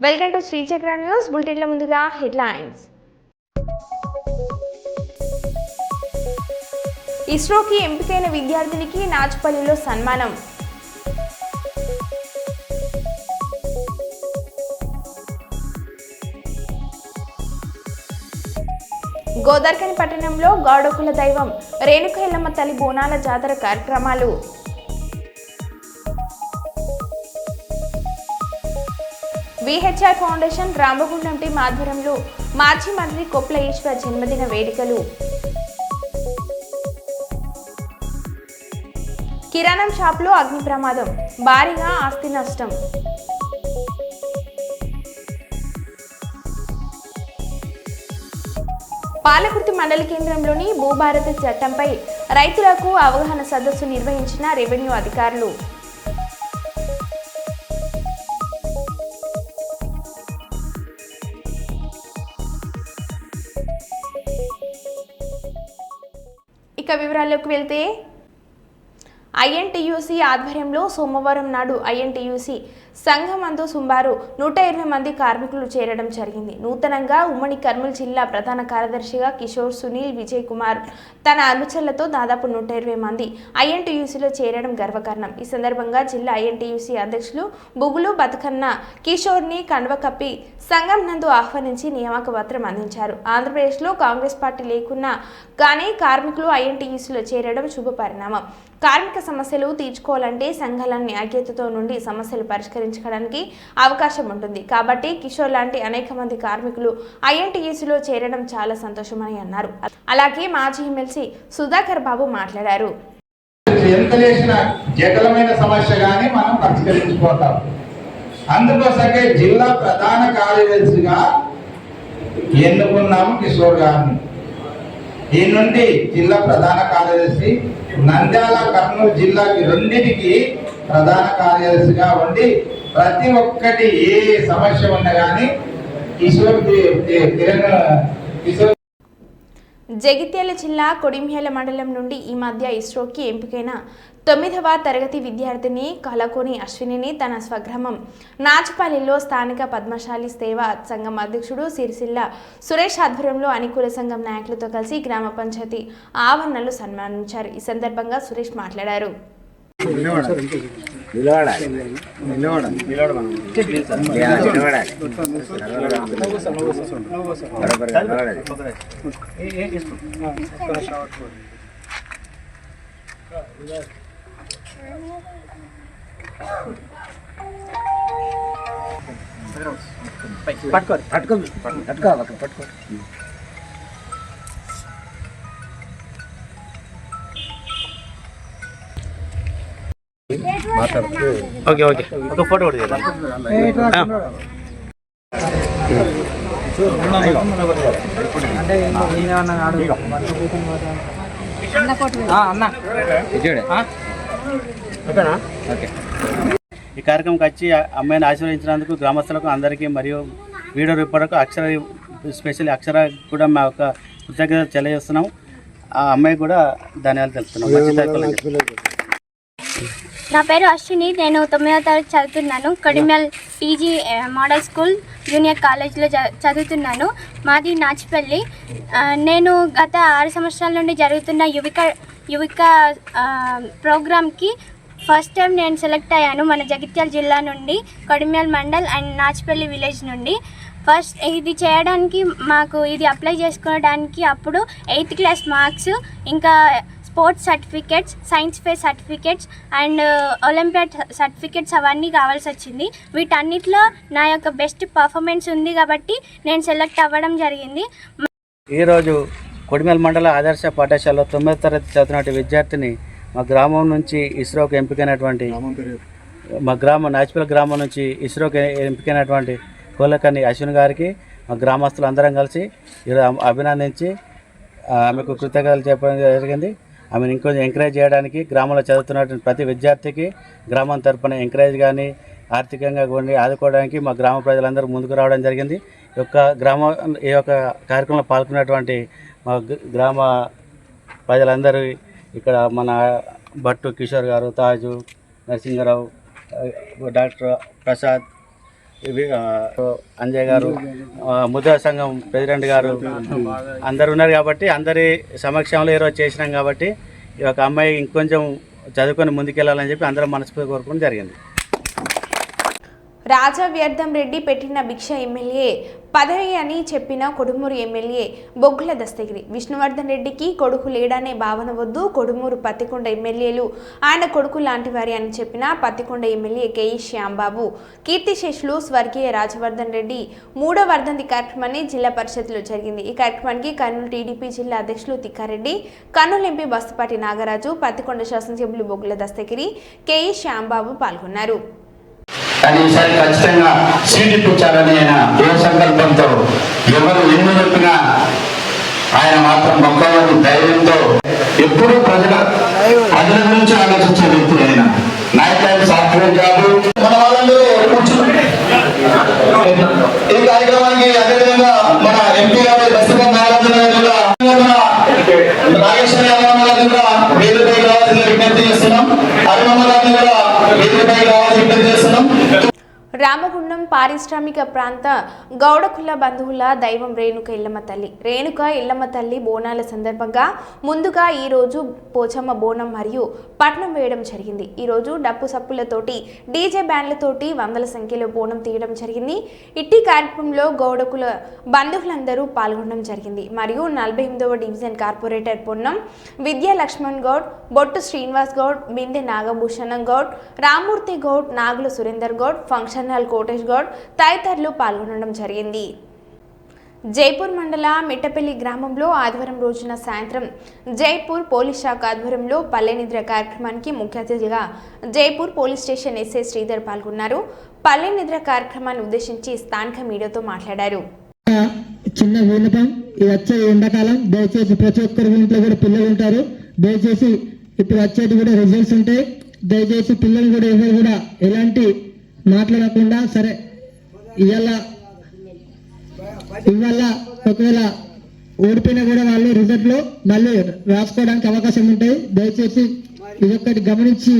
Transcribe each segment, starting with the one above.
Welcome to Sri Chakra news బులెటిన్ల ముందుగా headlines. ఇస్రోకి ఎంపికైన విద్యార్థినికి నాచుపల్లిలో సన్మానం. గోదార్కని పట్టణంలో గాడోకుల దైవం రేణుక ఎల్లమ్మ తల్లి బోనాల జాతర కార్యక్రమాలు. విహెచ్ఆర్ ఫౌండేషన్ రామగుండం టీం ఆధ్వర్యంలో మాజీ మంత్రి కొప్పుల ఈశ్వర్ జన్మదిన వేడుకలు. కిరాణం షాప్లో అగ్ని ప్రమాదం, భారీగా ఆస్తి నష్టం. పాలకుర్తి మండల కేంద్రంలోని భూభారతి చట్టంపై రైతులకు అవగాహన సదస్సు నిర్వహించిన రెవెన్యూ అధికారులు. ఇక వివరాల్లోకి వెళ్తే ఐఎన్టీయూసీ ఆధ్వర్యంలో సోమవారం నాడు ఐఎన్టీయూసీ సంఘమందు సుమారు 120 మంది కార్మికులు చేరడం జరిగింది. నూతనంగా ఉమ్మడి కర్నూలు జిల్లా ప్రధాన కార్యదర్శిగా కిషోర్ సునీల్ విజయ్ కుమార్ తన అనుచరులతో దాదాపు 120 మంది ఐఎన్టీయూసీలో చేరడం గర్వకారణం. ఈ సందర్భంగా జిల్లా ఐఎన్టీయూసీ అధ్యక్షులు బుగులు బతుకన్న కిషోర్ని కండువ కప్పి సంఘం నందు ఆహ్వానించి నియామక పత్రం అందించారు. ఆంధ్రప్రదేశ్లో కాంగ్రెస్ పార్టీ లేకున్నా కానీ కార్మికులు ఐఎన్టీయూసీలో చేరడం శుభ పరిణామం. కార్మిక సమస్యలు తీర్చుకోవాలంటే సంఘాలన్నీ ఐక్యతతో నుండి సమస్యలు పరిష్కరించడానికి అవకాశం ఉంటుంది. కాబట్టి కిషోర్ లాంటి అనేక మంది కార్మికులు ఐఎన్టీయూసీలో చేరడం చాలా సంతోషమని అన్నారు. అలాగే మాజీ ఎమ్మెల్సీ సుధాకర్ బాబు మాట్లాడారు. జటిలమైన సమస్య గాని మనం పరిష్కరించుకుంటాం. అందుకోసమే జిల్లా ప్రధాన కార్యదర్శిగా ఎన్నుకున్నాము కిషోర్ గారిని. ఈ నుండి జిల్లా ప్రధాన కార్యదర్శి నంద్యాల కర్నూలు జిల్లాకి రెండింటికి ప్రధాన కార్యదర్శిగా ఉండి ప్రతి ఒక్కటి ఏ సమస్య ఉన్నా కానీ కిషోర్ జగిత్యాల జిల్లా కొడిమ్యాల మండలం నుండి ఈ మధ్య ఇస్రోకి ఎంపికైన 9వ తరగతి విద్యార్థిని కలకోని అశ్వినిని తన స్వగ్రామం నాచుపల్లిలో స్థానిక పద్మశాలి సేవా సంఘం అధ్యక్షుడు సిరిసిల్ల సురేష్ ఆధ్వర్యంలో అనుకూల సంఘం నాయకులతో కలిసి గ్రామ పంచాయతీ ఆవరణలో సన్మానించారు. ఈ సందర్భంగా సురేష్ మాట్లాడారు. ఓకే ఓకే ఒక ఫోటో కూడా చేద్దాం. ఈ కార్యక్రమంకి వచ్చి అమ్మాయిని ఆశీర్వదించినందుకు గ్రామస్తులకు అందరికీ మరియు వీడియో రిపోర్టర్కు స్పెషల్ అక్షర కూడా మా యొక్క కృతజ్ఞత తెలియజేస్తున్నాం. ఆ అమ్మాయి కూడా ధన్యవాదాలు తెలుపుతున్నాం. నా పేరు అశ్విని. నేను 9వ తరగతి చదువుతున్నాను. Kodimial TG model school junior కాలేజ్లో చదువుతున్నాను. మాది నాచుపల్లి. నేను గత 6 సంవత్సరాల నుండి జరుగుతున్న యువిక ప్రోగ్రామ్కి ఫస్ట్ టైం నేను సెలెక్ట్ అయ్యాను. మన జగిత్యాల జిల్లా నుండి కొడిమ్యాల్ మండల్ అండ్ నాచుపల్లి విలేజ్ నుండి. ఫస్ట్ ఇది చేయడానికి మాకు ఇది అప్లై చేసుకోవడానికి అప్పుడు 8th క్లాస్ మార్క్స్, ఇంకా sports certificates, science fair certificates and olympiad certificates అవన్నీ కావాల్సి వచ్చింది. వీటన్నిటిలో నా యొక్క బెస్ట్ పర్ఫార్మెన్స్ ఉంది కాబట్టి నేను సెలెక్ట్ అవ్వడం జరిగింది. ఈరోజు కొడిమ్యాల్ మండల ఆదర్శ పాఠశాలలో 9వ తరగతి చదువుతున్న విద్యార్థిని మా గ్రామం నుంచి ఇస్రోకి ఎంపికైనటువంటి నాచుపల్లి గ్రామం నుంచి ఇస్రోకి ఎంపికైనటువంటి కోలకని అశ్విన్ గారికి మా గ్రామస్తులు అందరం కలిసి అభినందించి ఆమెకు కృతజ్ఞతలు చెప్పడం జరిగింది. ఆమెను ఇంకొంచెం ఎంకరేజ్ చేయడానికి గ్రామంలో చదువుతున్నటువంటి ప్రతి విద్యార్థికి గ్రామం తరపున ఎంకరేజ్ కానీ ఆర్థికంగా కొన్ని ఆదుకోవడానికి మా గ్రామ ప్రజలందరూ ముందుకు రావడం జరిగింది. ఈ యొక్క కార్యక్రమంలో పాల్గొన్నటువంటి మా గ్రామ ప్రజలందరూ ఇక్కడ మన భట్టు కిషోర్ గారు, తాజు, నరసింహరావు, డాక్టర్ ప్రసాద్, అంజయ్ గారు, ముద్రా సంఘం ప్రెసిడెంట్ గారు అందరు ఉన్నారు కాబట్టి అందరి సమక్షంలో ఈరోజు చేసినాం కాబట్టి ఈ యొక్క అమ్మాయి ఇంకొంచెం చదువుకొని ముందుకెళ్ళాలని చెప్పి అందరం మనస్ఫూర్తి కోరుకోవడం జరిగింది. రాజా వ్యర్థం రెడ్డి పెట్టిన భిక్ష ఎమ్మెల్యే పదవి అని చెప్పిన కొడుమూరు ఎమ్మెల్యే బొగ్గుల దస్తగిరి. విష్ణువర్ధన్ రెడ్డికి కొడుకు లేడనే భావన వద్దు, కొడుమూరు పత్తికొండ ఎమ్మెల్యేలు ఆయన కొడుకు లాంటి వారి అని చెప్పిన పత్తికొండ ఎమ్మెల్యే కేఈ శ్యాంబాబు. కీర్తిశేషులు స్వర్గీయ రాజవర్ధన్ రెడ్డి 3వ వర్ధంతి కార్యక్రమాన్ని జిల్లా పరిషత్లో జరిగింది. ఈ కార్యక్రమానికి కర్నూలు టీడీపీ జిల్లా అధ్యక్షులు తిక్కారెడ్డి, కర్నూలు ఎంపీ బస్తిపాటి నాగరాజు, పత్తికొండ శాసనసభ్యులు బొగ్గుల దస్తగిరి, కేఈ శ్యాంబాబు పాల్గొన్నారు. కానీ ఈసారి ఖచ్చితంగా సీట్ ఇప్పించాలని ఆయన ఏ సంకల్పంతో ఎవరు ఎన్ని చెప్పినా ఆయన మాత్రం మొక్కవారి ధైర్యంతో ఎప్పుడూ ప్రజల గురించి ఆలోచించే వ్యక్తి ఆయన. నైట్ టైం సాఫ్ట్వేర్ జాబ్ మన వాళ్ళందరూ ఈ కార్యక్రమానికి అదేవిధంగా మన ఎంపీ గారు బస్తిపాటి నాగరాజు నాగేశ్వర యాదవ్ గారిని కూడా వేదికపై రావాల్సిన విజ్ఞప్తి చేస్తున్నాం. అరుణమ్మ గారిని కూడా వేదికపై రావాల్సిన విజ్ఞప్తి చేస్తున్నాం. రామగుండం పారిశ్రామిక ప్రాంత గౌడకుల బంధువుల దైవం రేణుక ఎల్లమ్మ తల్లి. రేణుక ఎల్లమ్మ తల్లి బోనాల సందర్భంగా ముందుగా ఈరోజు పోచమ్మ బోనం మరియు పట్నం వేయడం జరిగింది. ఈరోజు డప్పు సప్పులతోటి డీజే బ్యాండ్లతోటి వందల సంఖ్యలో బోనం తీయడం జరిగింది. ఇట్టి కార్యక్రమంలో గౌడకుల బంధువులందరూ పాల్గొనడం జరిగింది. మరియు 48వ డివిజన్ కార్పొరేటర్ పొన్నం విద్యా లక్ష్మణ్ గౌడ్, బొట్టు శ్రీనివాస్ గౌడ్, బిందె నాగభూషణం గౌడ్, రామూర్తి గౌడ్, నాగుల సురేందర్ గౌడ్, ఫంక్షన్ హాల్ కోటేష్ గౌడ్ తదితరులు పాల్గొనడం జరిగింది. జైపూర్ మండల మిట్టపల్లి గ్రామంలో ఆదివారం రోజున సాయంత్రం జైపూర్ పోలీస్ శాఖ ఆధ్వర్యంలో పల్లె నిద్ర కార్యక్రమానికి ముఖ్య అతిథిగా Jaipur police station SI Sridhar పాల్గొన్నారు. పల్లె నిద్ర కార్యక్రమాన్ని ఉద్దేశించి స్థానిక మీడియాతో మాట్లాడారు. చిన్న విన్నపం, వచ్చే ఎండాకాలం దయచేసి ప్రతి ఒక్కరి ఇంట్లో కూడా పిల్లలు ఉంటారు. దయచేసి ఇప్పుడు వచ్చేది కూడా రిజల్ట్స్ ఉంటాయి. దయచేసి పిల్లలు కూడా ఎవరు కూడా ఎలాంటి మాట్లాడకుండా సరే ఇవాళ ఒకవేళ ఓడిపోయినా కూడా వాళ్ళు రిజల్ట్లో మళ్ళీ రాసుకోవడానికి అవకాశం ఉంటాయి. దయచేసి ఇదొక్కటి గమనించి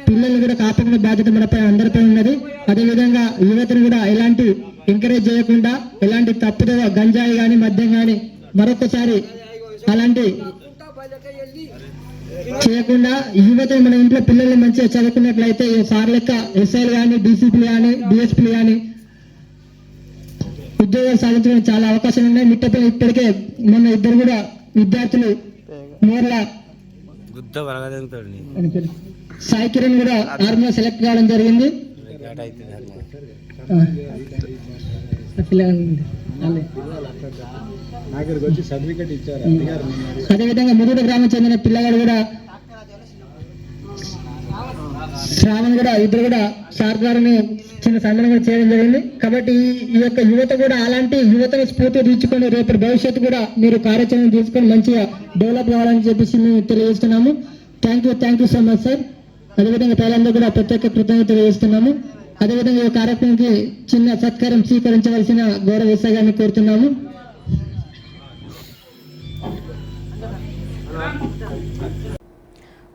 పిల్లలు కూడా కాపాడుకునే బాధ్యత మనపై అందరిపై ఉన్నది. అదేవిధంగా యువతను కూడా ఎలాంటి ఎంకరేజ్ చేయకుండా ఎలాంటి తప్పుదో గంజాయి కానీ మద్యం కానీ మరొకసారి అలాంటి చేయకుండా యువత మన ఇంట్లో పిల్లల్ని మంచిగా చదువుకున్నట్లయితే సార్ లెక్క ఎస్ఐలు కానీ డీసీపీలు కానీ డిఎస్పీలు కానీ ఉద్యోగాలు సాధించడానికి చాలా అవకాశాలు ఉన్నాయి. మిట్టపల్లి ఇప్పటికే మొన్న ఇద్దరు కూడా విద్యార్థులు మోర్ల సాయి కిరణ్ కూడా ఆర్మీలో సెలెక్ట్ కావడం జరిగింది. అదేవిధంగా ముదుడు గ్రామం చెందిన పిల్లగాడు కూడా శ్రావణ్ కూడా ఇద్దరు కూడా సార్ గారిని చిన్న సన్మానం కూడా చేయడం జరిగింది. కాబట్టి ఈ యొక్క యువత కూడా అలాంటి యువతను స్ఫూర్తి తీర్చుకొని రేపు భవిష్యత్తు కూడా మీరు కార్యాచరణ తీసుకొని మంచిగా డెవలప్ కావాలని చెప్పేసి మేము తెలియజేస్తున్నాము. Thank you so much sir. అదేవిధంగా ప్రజలందరూ కూడా ప్రత్యేక కృతజ్ఞత తెలియజేస్తున్నాము. అదేవిధంగా ఈ కార్యక్రమానికి చిన్న సత్కారం స్వీకరించవలసిన గౌరవ ఎస్ఐ గారిని కోరుతున్నాము.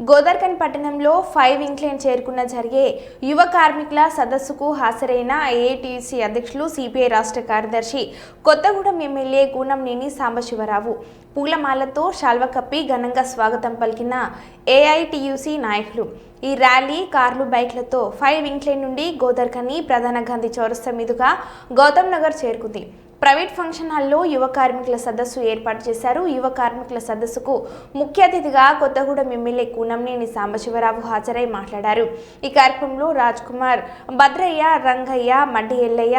గోదార్ఖండ్ పట్టణంలో 5 ఇంక్లైన్ చేరుకున్న జరిగే యువ కార్మికుల సదస్సుకు హాజరైన ఏఐటీయూసీ అధ్యక్షులు సిపిఐ రాష్ట్ర కార్యదర్శి కొత్తగూడెం ఎమ్మెల్యే కూనంనేని సాంబశివరావు పూలమాలతో శాల్వ కప్పి ఘనంగా స్వాగతం పలికిన ఏఐటీయూసీ నాయకులు. ఈ ర్యాలీ కార్లు బైక్లతో 5 ఇంక్లైన్ నుండి గోదార్ఖండ్ ప్రధాన గాంధీ చౌరస్తా మీదుగా గౌతమ్ నగర్ చేరుకుంది. ప్రైవేట్ ఫంక్షన్ హాల్లో యువ కార్మికుల సదస్సు ఏర్పాటు చేశారు. యువ కార్మికుల సదస్సుకు ముఖ్య అతిథిగా కొత్తగూడెం ఎమ్మెల్యే కూనంనేని సాంబశివరావు హాజరై మాట్లాడారు. ఈ కార్యక్రమంలో రాజ్ కుమార్, భద్రయ్య, రంగయ్య, మడ్డి ఎల్లయ్య,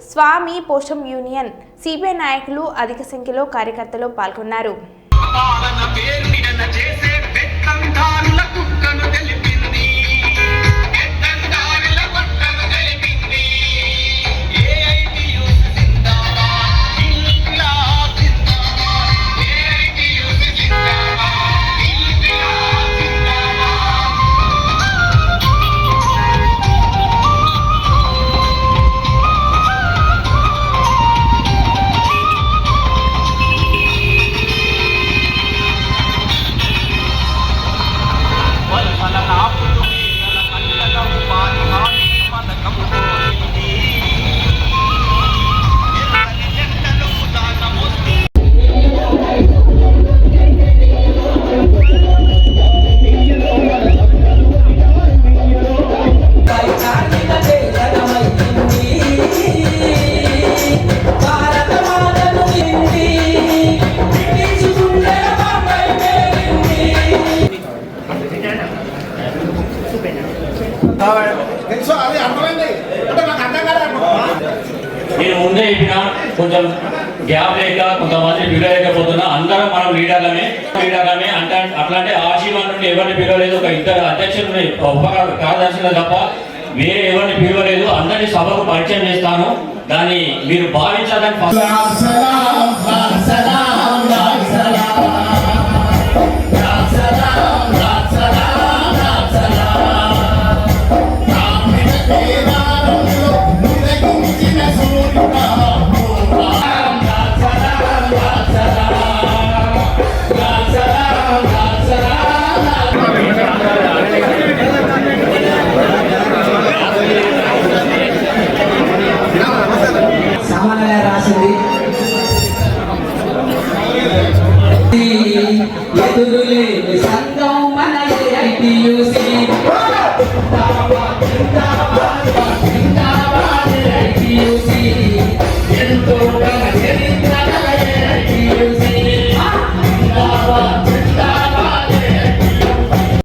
స్వామి, పోషం యూనియన్, సిపిఐ నాయకులు అధిక సంఖ్యలో కార్యకర్తలు పాల్గొన్నారు. నేను ముందే చెప్పిన కొంచెం గ్యాప్ లేక కొంతమంది పిలవలేకపోతున్నా. అందరం మనం లీడర్లమే అంటే అట్లాంటి ఆశీర్వాదం నుండి ఎవరిని పిలవలేదు. ఒక ఇద్దరు అధ్యక్షులు కార్యదర్శులు తప్ప వేరే ఎవరిని పిలవలేదు. అందరినీ సభకు పరిచయం చేస్తాను. దాన్ని మీరు భావించాలని రాసింది. ఎదురులేని సంఘం మన AITUC. ఎంతో చరిత్ర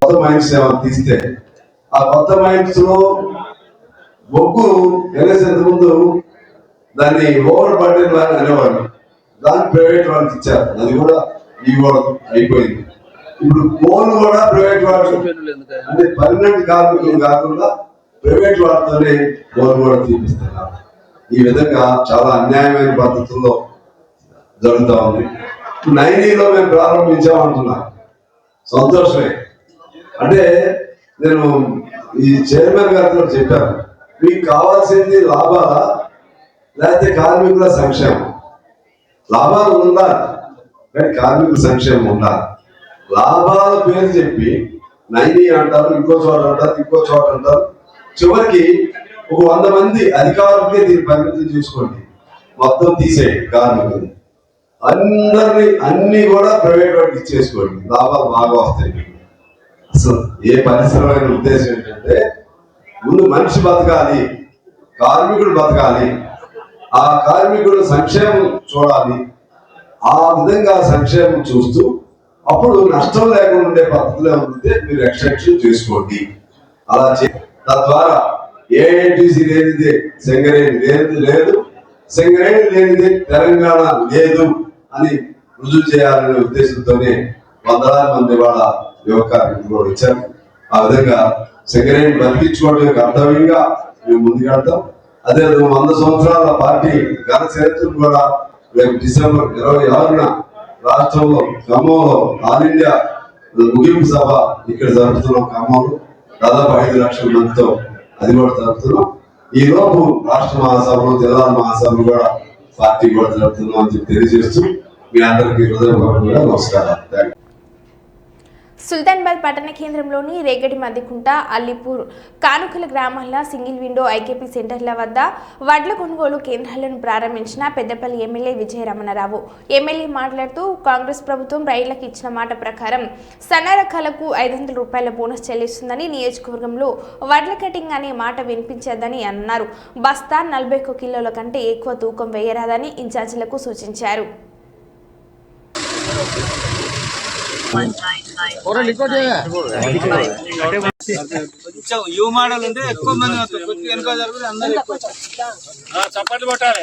కొత్త మైండ్స్ ఏమైనా తీస్తే ఆ కొత్త మైండ్స్ లో బొగ్గు ఎన్ఎస్ఎంత ముందు దాన్ని ఓవర్ బర్డెన్ లాగా అనేవాళ్ళు. దాన్ని ప్రైవేట్ వాళ్ళకి ఇచ్చారు. అది కూడా ఈ కూడా అయిపోయింది. ఇప్పుడు కోల్ కూడా ప్రైవేట్ వాళ్ళు అంటే పర్మనెంట్ కార్మికులు కాకుండా ప్రైవేట్ వాళ్ళతోనే కోల్ కూడా తీపిస్తున్నారు. ఈ విధంగా చాలా అన్యాయమైన పద్ధతుల్లో జరుగుతూ ఉంది. 90లో మేము ప్రారంభించామంటున్నాం, సంతోషమే. అంటే నేను ఈ చైర్మన్ గారితో చెప్పాను, మీకు కావాల్సింది లాభాలా లేకపోతే కార్మికుల సంక్షేమం? లాభాలు ఉండాలి కానీ కార్మికుల సంక్షేమం ఉండాలి. లాభాల పేరు చెప్పి 90 అంటారు, ఇంకో చోట అంటారు, ఇంకో చోట అంటారు. చివరికి ఒక 100 మంది అధికారులకే దీన్ని పరిమితం చేసుకోండి, మొత్తం తీసేయండి. కార్మికులు అందరినీ అన్ని కూడా ప్రైవేట్ వాటికి ఇచ్చేసుకోండి, లాభాలు బాగా వస్తాయి. అసలు ఏ పరిశ్రమైన ఉద్దేశం ఏంటంటే ముందు మనిషి బతకాలి, కార్మికుడు బతకాలి, ఆ కార్మికుడు సంక్షేమం చూడాలి. ఆ విధంగా సంక్షేమం చూస్తూ అప్పుడు నష్టం లేకుండా ఉండే పద్ధతిలో ఉంటే మీరు ఎక్స్టెన్షన్ చేసుకోండి. అలా తద్వారా AITUC లేనిదే సింగరేణి లేదు, సింగరేణి లేనిదే తెలంగాణ లేదు అని రుజువు చేయాలనే ఉద్దేశంతోనే వందలాది మంది వాళ్ళ యువ కార్మికులు కూడా ఇచ్చారు. ఆ విధంగా సింగరేణి బతికించుకోవడం కర్తవ్యంగా మేము ముందుకెళ్తాం. అదే 100 సంవత్సరాల పార్టీ ఘన చరిత్రను కూడా రేపు డిసెంబర్ 26న రాష్ట్రంలో ఖమ్మంలో ఆల్ ఇండియా ముగింపు సభ ఇక్కడ జరుపుతున్నాం. ఖమ్మంలో దాదాపు 5 లక్షల మందితో అది కూడా జరుపుతున్నాం. ఈ లోపు రాష్ట్ర మహాసభలు, జిల్లా మహాసభలు కూడా పార్టీ కూడా జరుపుతున్నాం అని చెప్పి తెలియజేస్తూ మీ అందరికీ హృదయపూర్వకంగా నమస్కారం. సుల్తాన్బాద్ పట్టణ కేంద్రంలోని రేగడి మద్దికుంట, అల్లిపూర్, కానుకల గ్రామాల సింగిల్ విండో ఐకేపీ సెంటర్ల వద్ద వడ్ల కొనుగోలు కేంద్రాలను ప్రారంభించిన పెద్దపల్లి ఎమ్మెల్యే విజయరమణరావు. ఎమ్మెల్యే మాట్లాడుతూ కాంగ్రెస్ ప్రభుత్వం రైళ్లకు ఇచ్చిన మాట ప్రకారం సన్న రకాలకు 500 రూపాయల బోనస్ చెల్లిస్తుందని, నియోజకవర్గంలో వడ్ల కటింగ్ అనే మాట వినిపించదని అన్నారు. బస్తా 41 కిలోల కంటే ఎక్కువ తూకం వేయరాదని ఇన్ఛార్జీలకు సూచించారు. మోడల్ ఉంటే ఎక్కువ మంది వెనుక జరుగుతుంది, అందరూ చప్పట్లు కొట్టాలి.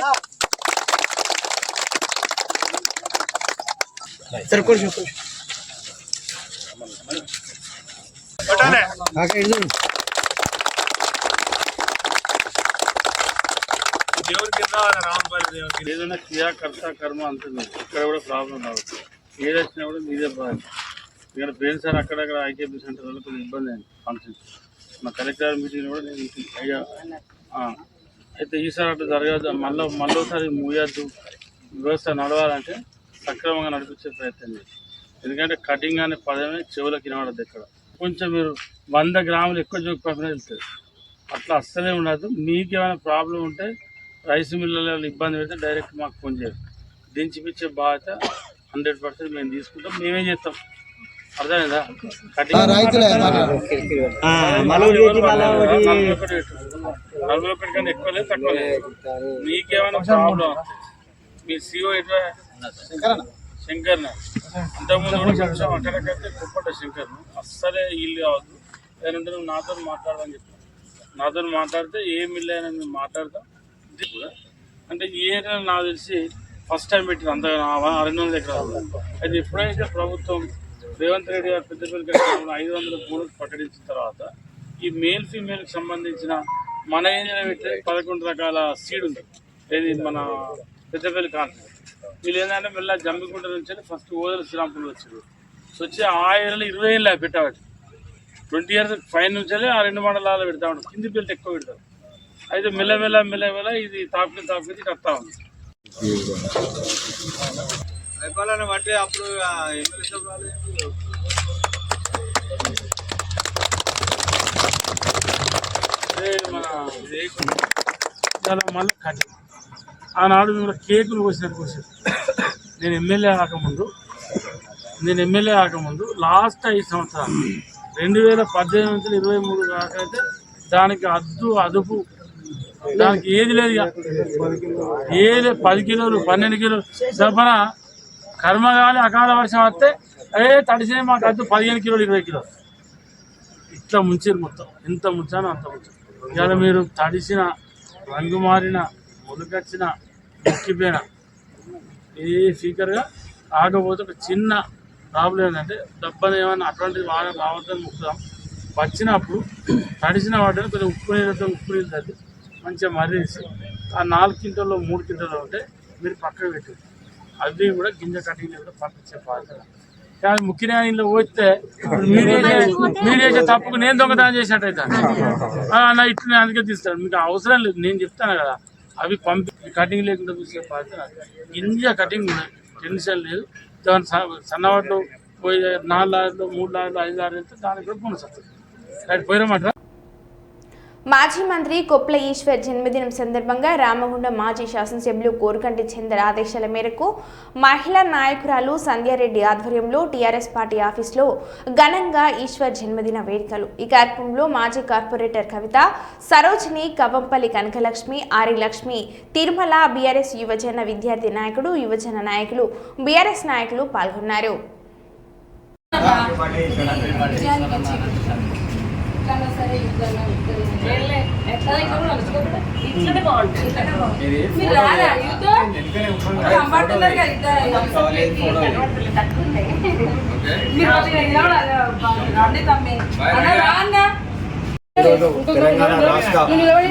దేవుడి కింద రామపల్లి దేవుడికి ఏదైనా క్రియాకర్త కర్మ అంటుంది. ఇక్కడ కూడా ప్రాబ్లం రావచ్చు, ఏది వచ్చినా కూడా మీదే బాధ. ఇక్కడ పోయిన సార్ అక్కడక్కడ ఐకేపీ సెంటర్ వల్ల కొంచెం ఇబ్బంది అయింది ఫంక్షన్స్. మా కలెక్టర్ మీటింగ్ కూడా నేను అయ్యా అయితే ఈసారి అట్లా జరగదు, మళ్ళీసారి మూయద్దు, వ్యవస్థ నడవాలంటే సక్రమంగా నడిపించే ప్రయత్నం చేయాలి. ఎందుకంటే కటింగ్ అనే పదమే చెవులకు వినబడద్దు. ఇక్కడ కొంచెం మీరు 100 గ్రాములు ఎక్కువ చూపకపోయినా వెళ్తుంది, అట్లా అస్సలే ఉండదు. మీకు ఏమైనా ప్రాబ్లం ఉంటే రైస్ మిల్లులలో ఇబ్బంది పెడితే డైరెక్ట్ మాకు ఫోన్ చేయాలి. దించిపించే బాధ్యత 100% మేము తీసుకుంటాం, మేమే చేస్తాం. అర్థమైందా? కటింగ్ 41 కన్నా ఎక్కువ లేదు, తక్కువ లేదు. మీకేమైనా ప్రాబ్లం మీ CEO ఎట్లా శంకర్ ఇంతకుముందు కూడా కొంచెం అక్కడికైతే కుప్పట శంకర్ అస్సలే వీళ్ళు కావద్దు, లేదంటే నువ్వు నాతో మాట్లాడమని చెప్పాను. నాతో మాట్లాడితే ఏ మిల్ అయినా మేము మాట్లాడతాం. ఇది కూడా అంటే ఈ ఏరియా నాకు తెలిసి ఫస్ట్ టైం పెట్టింది అంత 200 ఎకరాలు. అయితే ఎప్పుడైతే ప్రభుత్వం రేవంత్ రెడ్డి గారు పెద్దపల్లి 500 భూములు ప్రకటించిన తర్వాత ఈ మేల్ ఫీమేల్కి సంబంధించిన మన ఏరియాలో పెట్టే 11 రకాల సీడ్ ఉంది. ఏది మన పెద్దపల్లి కాన్సెప్ట్. వీళ్ళు ఏంటంటే మళ్ళీ జమ్మికుంట నుంచి ఫస్ట్ ఓదల శ్రీరాంపూర్లో వచ్చారు. వచ్చి ఆ ఏరియాలో 20 ఏళ్ళు పెట్టాబట్టి 20 years పైన నుంచి ఆ 2 మండలాలు పెడతా ఉంటారు. కింది పిల్లలు ఎక్కువ పెడతారు. అయితే మెల్లమెల్ల ఇది తాకుతుంది కడతా ఉంది. అంటే అప్పుడు మన మళ్ళీ కట్టి ఆనాడు మేము కేకులు కోసారు. నేను ఎమ్మెల్యే కాకముందు లాస్ట్ 5 సంవత్సరాలు 2018 నుంచి 23 కాకైతే దానికి అదుపు దానికి ఏది లేదు. ఏది 10 కిలోలు 12 కిలోలు దప్పన కర్మగాలి అకాల వర్షం వస్తే తడిసే మాకు అద్దు 15 కిలోలు 20 కిలోలు ఇట్లా ముంచారు. మొత్తం ఎంత ముంచానో అంత ముంచారు. ఇవాళ మీరు తడిసిన రంగు మారిన మొదకొచ్చిన మొక్కిపోయిన ఏ స్పీకర్గా ఆగపోతే ఒక చిన్న ప్రాబ్లం ఏంటంటే డబ్బని ఏమన్నా అటువంటి వాన రావద్దని ముక్కుదాం. వచ్చినప్పుడు తడిసిన వాటిని కొంచెం ఉప్పు నీళ్ళు తగ్గి మంచిగా మర్రేసి ఆ 4 క్వింటాల్లో 3 క్వింటాల్లో ఉంటే మీరు పక్కకు పెట్టారు. అవి కూడా గింజ కటింగ్ కూడా పంపించే బాధ్యత. కానీ ముఖ్యంగా ఇంట్లో పోతే మీరు చేసే తప్పుకు నేను దొంగతనం చేసినట్టయితే నా ఇట్లా అందుకే తీస్తాను. మీకు అవసరం లేదు, నేను చెప్తాను కదా. అవి కటింగ్ లేకుండా చూసే బాధ్యత. గింజ కటింగ్ టెన్షన్ లేదు. సన్నవాటిలో పోయి 4 లారీలు 3 లారీలు 5 లారీలు వెళ్తే దానికి కూడా బోనస్ వస్తుంది. రైట్ పోయిరమాట. మాజీ మంత్రి కొప్ల ఈశ్వర్ జన్మదినం సందర్భంగా రామగుండం మాజీ శాసనసభ్యులు కోరుకంటి చంద్ర ఆదేశాల మేరకు మహిళా నాయకురాలు సంధ్యారెడ్డి ఆధ్వర్యంలో టీఆర్ఎస్ పార్టీ ఆఫీసులో ఘనంగా ఈశ్వర్ జన్మదిన వేడుకలు. ఈ కార్యక్రమంలో మాజీ కార్పొరేటర్ కవిత, సరోజిని, కవంపల్లి కనకలక్ష్మి, ఆరి లక్ష్మి, తిరుమల, బీఆర్ఎస్ యువజన విద్యార్థి నాయకుడు, యువజన నాయకులు, బీఆర్ఎస్ నాయకులు పాల్గొన్నారు. తెలంగాణ రాష్ట్ర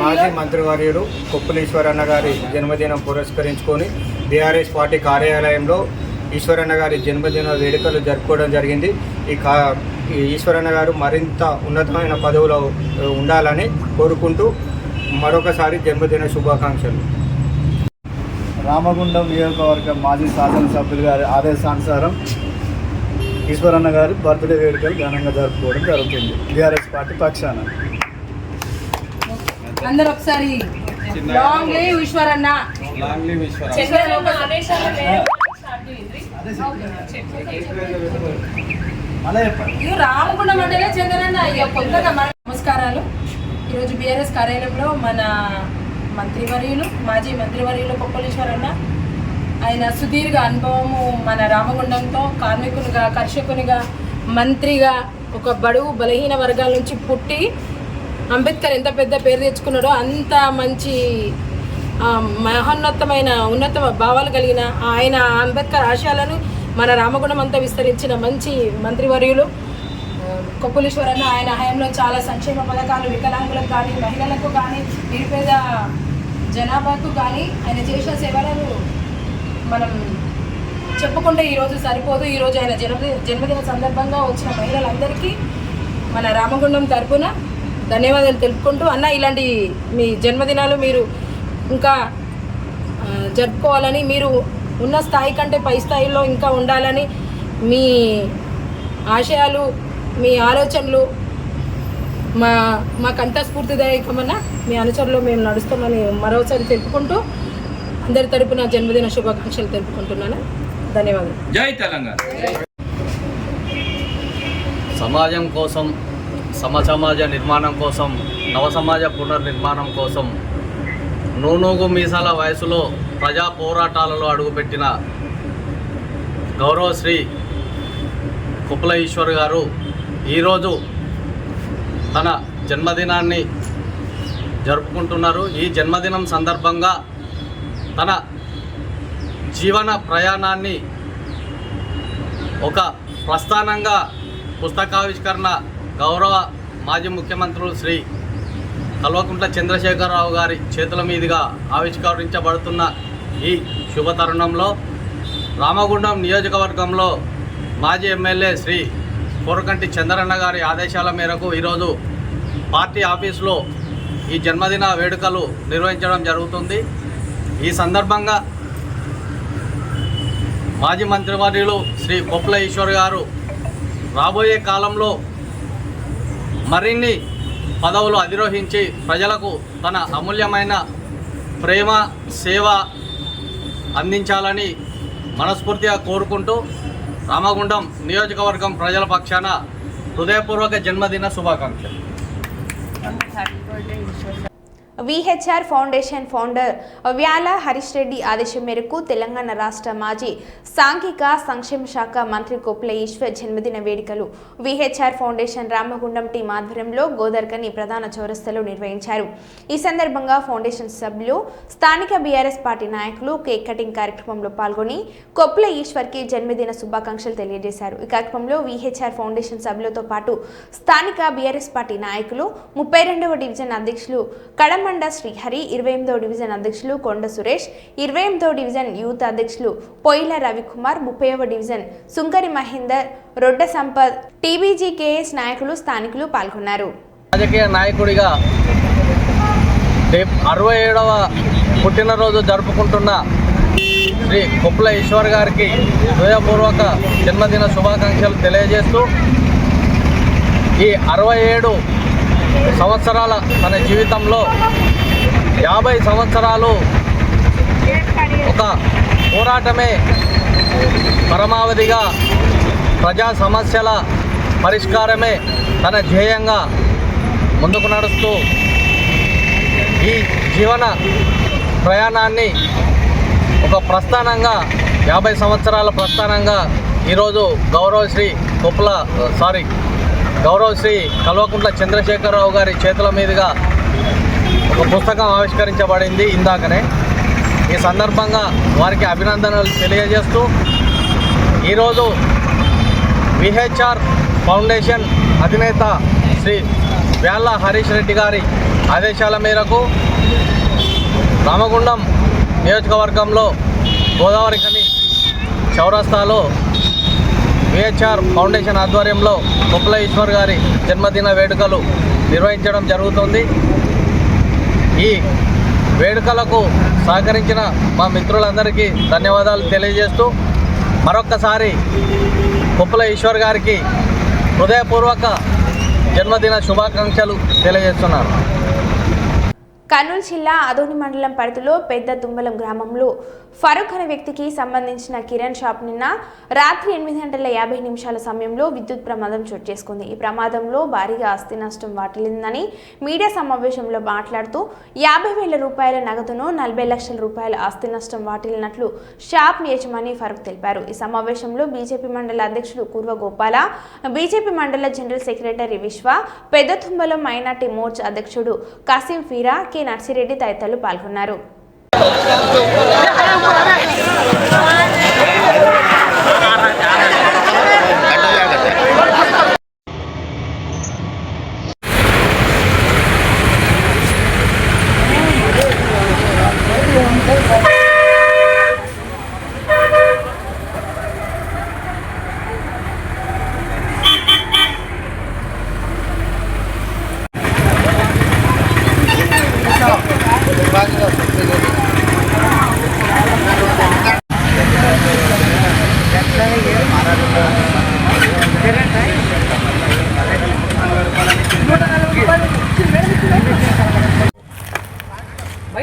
మాజీ మంత్రివర్యుడు కొప్పులీశ్వరన్న గారి జన్మదినం పురస్కరించుకొని బీఆర్ఎస్ పార్టీ కార్యాలయంలో ఈశ్వరన్న గారి జన్మదిన వేడుకలు జరుపుకోవడం జరిగింది. ఈ ఈశ్వరన్న గారు మరింత ఉన్నతమైన పదవులో ఉండాలని కోరుకుంటూ మరొకసారి జన్మదిన శుభాకాంక్షలు. రామగుండం నియోజకవర్గ మాజీ శాసనసభ్యులు గారి ఆదేశానుసారం ఈశ్వరన్న గారి బర్త్డే వేడుకలు ఘనంగా జరుపుకోవడం జరుగుతుంది బీఆర్ఎస్ పార్టీ పక్షాన. అందరూ ఒకసారి లాంగ్ లివ్ ఈశ్వరన్న. రామగుండం అంటేనే చంద్రన్న కొత్తగా. నమస్కారాలు. ఈరోజు బీఆర్ఎస్ కార్యాలయంలో మన మంత్రివర్యులు మాజీ మంత్రివర్యులు కొప్పులీశ్వరన్న ఆయన సుదీర్ఘ అనుభవము మన రామగుండంతో కార్మికునిగా, కర్షకునిగా, మంత్రిగా ఒక బడుగు బలహీన వర్గాల నుంచి పుట్టి అంబేద్కర్ ఎంత పెద్ద పేరు తెచ్చుకున్నాడో అంత మంచి మహోన్నతమైన ఉన్నత భావాలు కలిగిన ఆయన అంబేద్కర్ ఆశయాలను మన రామగుండం అంతా విస్తరించిన మంచి మంత్రివర్యులు కొప్పులీశ్వరన్న. ఆయన హయాంలో చాలా సంక్షేమ పథకాలు వికలాంగులకు కానీ, మహిళలకు కానీ, నిరుపేద జనాభాకు కానీ ఆయన చేసిన సేవలను మనం చెప్పుకుంటే ఈరోజు సరిపోదు. ఈరోజు ఆయన జన్మదిన సందర్భంగా వచ్చిన మహిళలందరికీ మన రామగుండం తరపున ధన్యవాదాలు తెలుపుకుంటూ, అన్న ఇలాంటి మీ జన్మదినాలు మీరు ఇంకా జరుపుకోవాలని, మీరు ఉన్న స్థాయి కంటే పై స్థాయిలో ఇంకా ఉండాలని, మీ ఆశయాలు మీ ఆలోచనలు మాకంతా స్ఫూర్తిదాయకమన్న మీ అనుచరులు మేము నడుస్తామని మరోసారి తెలుపుకుంటూ అందరి తరపున జన్మదిన శుభాకాంక్షలు తెలుపుకుంటున్నాను. ధన్యవాదాలు. జై తెలంగాణ. సమాజం కోసం, సమసమాజ నిర్మాణం కోసం, నవసమాజ పునర్నిర్మాణం కోసం నూనూగు మీసాల వయసులో ప్రజా పోరాటాలలో అడుగుపెట్టిన గౌరవశ్రీ కొప్పుల ఈశ్వర్ గారు ఈరోజు తన జన్మదినాన్ని జరుపుకుంటున్నారు. ఈ జన్మదినం సందర్భంగా తన జీవన ప్రయాణాన్ని ఒక ప్రస్థానంగా పుస్తకావిష్కరణ గౌరవ మాజీ ముఖ్యమంత్రులు శ్రీ కల్వకుంట్ల చంద్రశేఖరరావు గారి చేతుల మీదుగా ఆవిష్కరించబడుతున్న ఈ శుభ తరుణంలో రామగుండం నియోజకవర్గంలో మాజీ ఎమ్మెల్యే శ్రీ కోరకంటి చంద్రన్న గారి ఆదేశాల మేరకు ఈరోజు పార్టీ ఆఫీసులో ఈ జన్మదిన వేడుకలు నిర్వహించడం జరుగుతుంది. ఈ సందర్భంగా మాజీ మంత్రివర్యులు శ్రీ కొప్పుల ఈశ్వర్ గారు రాబోయే కాలంలో మరిన్ని పదవులు అధిరోహించి ప్రజలకు తన అమూల్యమైన ప్రేమ సేవ అందించాలని మనస్ఫూర్తిగా కోరుకుంటూ రామగుండం నియోజకవర్గం ప్రజల పక్షాన హృదయపూర్వక జన్మదిన శుభాకాంక్షలు. VHR foundation founder Vyala Harish Reddy ఆదేశం మేరకు తెలంగాణ రాష్ట్ర మాజీ సాంఘిక సంక్షేమ శాఖ మంత్రి కొప్పుల ఈశ్వర్ జన్మదిన వేడుకలు విహెచ్ఆర్ ఫౌండేషన్ రామగుండం టీం ఆధ్వర్యంలో గోదర్కని ప్రధాన చౌరస్తాలో నిర్వహించారు. ఈ సందర్భంగా ఫౌండేషన్ సభ్యులు స్థానిక బీఆర్ఎస్ పార్టీ నాయకులు కేక్ కటింగ్ కార్యక్రమంలో పాల్గొని కొప్పుల ఈశ్వర్కి జన్మదిన శుభాకాంక్షలు తెలియజేశారు. ఈ కార్యక్రమంలో విహెచ్ఆర్ ఫౌండేషన్ సభ్యులతో పాటు స్థానిక బీఆర్ఎస్ పార్టీ నాయకులు 32వ డివిజన్ అధ్యక్షులు కడమ శ్రీహరి, 28వ డివిజన్ అధ్యక్షులు కొండ సురేష్, 28వ డివిజన్ యూత్ అధ్యక్షులు పొయిల రవికుమార్, 30వ డివిజన్ సుంకరి మహేందర్, రొడ్డ సంపత్, టీబీజీకేఎస్ నాయకులు స్థానికులు పాల్గొన్నారు. రాజకీయ నాయకుడిగా 67వ పుట్టినరోజు జరుపుకుంటున్న శ్రీ కొప్పుల ఈశ్వర్ గారికి హృదయపూర్వక జన్మదిన శుభాకాంక్షలు తెలియజేస్తూ ఈ 67 సంవత్సరాల తన జీవితంలో 50 సంవత్సరాలు ఒక పోరాటమే పరమావధిగా ప్రజా సమస్యల పరిష్కారమే తన ధ్యేయంగా ముందుకు నడుస్తూ ఈ జీవన ప్రయాణాన్ని ఒక ప్రస్థానంగా 50 సంవత్సరాల ప్రస్థానంగా ఈరోజు గౌరవశ్రీ కల్వకుంట్ల చంద్రశేఖరరావు గారి చేతుల మీదుగా ఒక పుస్తకం ఆవిష్కరించబడింది ఇందాకనే. ఈ సందర్భంగా వారికి అభినందనలు తెలియజేస్తూ ఈరోజు విహెచ్ఆర్ ఫౌండేషన్ అధినేత శ్రీ వ్యాల హరీష్ రెడ్డి గారి ఆదేశాల మేరకు రామగుండం నియోజకవర్గంలో గోదావరికని చౌరస్తాలో విహెచ్ఆర్ ఫౌండేషన్ ఆధ్వర్యంలో కొప్పుల ఈశ్వర్ గారి జన్మదిన వేడుకలు నిర్వహించడం జరుగుతుంది. ఈ వేడుకలకు సహకరించిన మా మిత్రులందరికీ ధన్యవాదాలు తెలియజేస్తూ మరొక్కసారి కొప్పుల ఈశ్వర్ గారికి హృదయపూర్వక జన్మదిన శుభాకాంక్షలు తెలియజేస్తున్నాను. కర్నూలు జిల్లా అదోని మండలం పరిధిలో పెద్ద తుమ్మలం గ్రామంలో ఫరూక్ అనే వ్యక్తికి సంబంధించిన కిరణ్ షాప్ నిన్న రాత్రి 8:50 సమయంలో విద్యుత్ ప్రమాదం చోటు చేసుకుంది. ఈ ప్రమాదంలో భారీగా ఆస్తి నష్టం వాటిల్లిందని మీడియా సమావేశంలో మాట్లాడుతూ 50,000 రూపాయల నగదును 40 లక్షల రూపాయల ఆస్తి నష్టం వాటిల్లినట్లు షాప్ యజమాని ఫరూక్ తెలిపారు. ఈ సమావేశంలో బీజేపీ మండల అధ్యక్షుడు కుర్వ గోపాల, బీజేపీ మండల జనరల్ సెక్రటరీ విశ్వ, పెద్ద తుమ్మలం మైనార్టీ మోర్చా అధ్యక్షుడు కాసిం ఫీరా, కె నర్సిరెడ్డి తదితరులు పాల్గొన్నారు.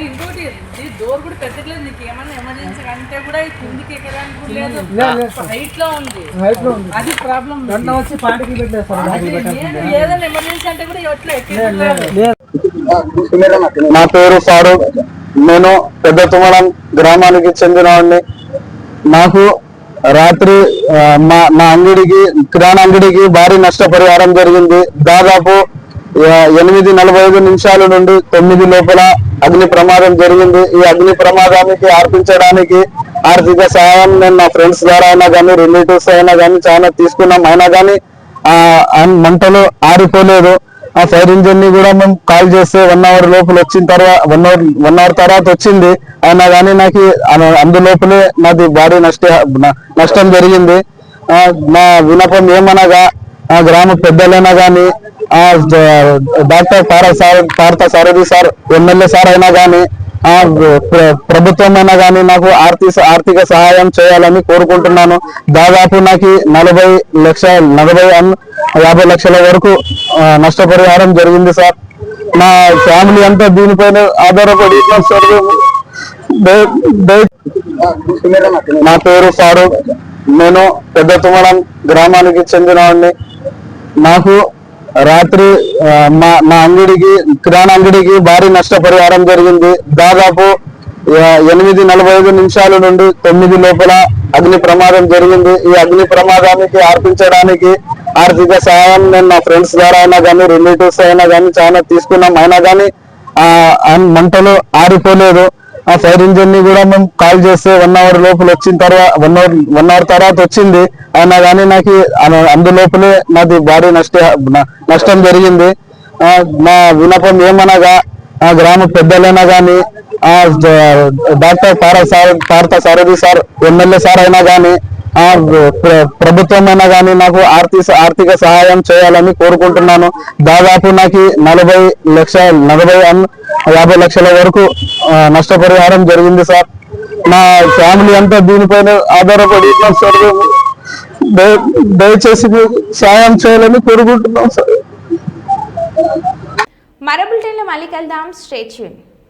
ఇంకోటి డోర్ కూడా పెట్టట్లేదు. నీకు ఏమన్నా ఎమర్జెన్సీ అంటే కూడా కిందికి ఎక్కడానికి లేదు, హైట్ లో ఉంది. అది ప్రాబ్లం. ఏదైనా ఎమర్జెన్సీ అంటే కూడా నా పేరు ఫారూక్. నేను పెద్ద తుమ్మలం గ్రామానికి చెందినవాడిని. నాకు రాత్రి నా అంగడికి కిరాణా అంగడికి భారీ నష్టపరిహారం జరిగింది. దాదాపు 8:45 నుండి 9 లోపల అగ్ని ప్రమాదం జరిగింది. ఈ అగ్ని ప్రమాదానికి ఆర్పించడానికి ఆర్థిక సహాయం నేను నా ఫ్రెండ్స్ ద్వారా అయినా కానీ రిలేటివ్స్ అయినా కానీ చాలా తీసుకున్నాం. అయినా కానీ మంటలు ఆరిపోలేదు. ఆ ఫైర్ ఇంజిన్ ని కూడా మేము కాల్ చేస్తే 1 అవర్ లోపల వచ్చిన తర్వాత 1 అవర్ తర్వాత వచ్చింది. అయినా కానీ నాకు అందులోపలే నాది భారీ నష్టం జరిగింది. నా విన్నపం ఏమనగా గ్రామ పెద్దలైనా కానీ డాక్టర్ పార్థ సారథి సార్, ఎమ్మెల్యే సార్ అయినా కానీ ప్రభుత్వం అయినా కానీ నాకు ఆర్థిక సహాయం చేయాలని కోరుకుంటున్నాను. దాదాపు నాకు 50 లక్షల వరకు నష్టపరిహారం జరిగింది సార్. నా ఫ్యామిలీ అంతా దీనిపైన ఆధారపడి నా పేరు ఫారూక్. నేను పెద్ద తుమ్మడం గ్రామానికి చెందినవాడిని. నాకు రాత్రి నా అంగడికి కిరాణా అంగడికి భారీ నష్టపరిహారం జరిగింది. దాదాపు 8:45 నుండి 9 లోపల అగ్ని ప్రమాదం జరిగింది. ఈ అగ్ని ప్రమాదానికి ఆర్పించడానికి ఆర్థిక సహాయం నేను నా ఫ్రెండ్స్ ద్వారా అయినా కానీ రిలేటివ్స్ అయినా కానీ చాలా తీసుకున్నాం. అయినా కానీ మంటలు ఆరిపోలేదు. ఆ ఫైర్ ఇంజిన్ ని కూడా మేము కాల్ చేస్తే 1 అవర్ లోపల వచ్చిన తర్వాత 1 అవర్ తర్వాత వచ్చింది. అయినా కానీ నాకు అందులోపలే నాది భారీ నష్టం జరిగింది. నా విన్నపం ఏమనగా గ్రామ పెద్దలైనా కానీ డాక్టర్ పార్థ సారథి సార్, ఎమ్మెల్యే సార్ అయినా కానీ ప్రభుత్వం అయినా కానీ నాకు ఆర్థిక సహాయం చేయాలని కోరుకుంటున్నాను. దాదాపు నాకు 50 లక్షల వరకు నష్టపరిహారం జరిగింది సార్. నా ఫ్యామిలీ అంతా దీనిపైన ఆధారపడి దయచేసి సహాయం చేయాలని కోరుకుంటున్నాం సార్. మరో బులెటిన్లో మళ్ళీ కలుద్దాం. Stay tune.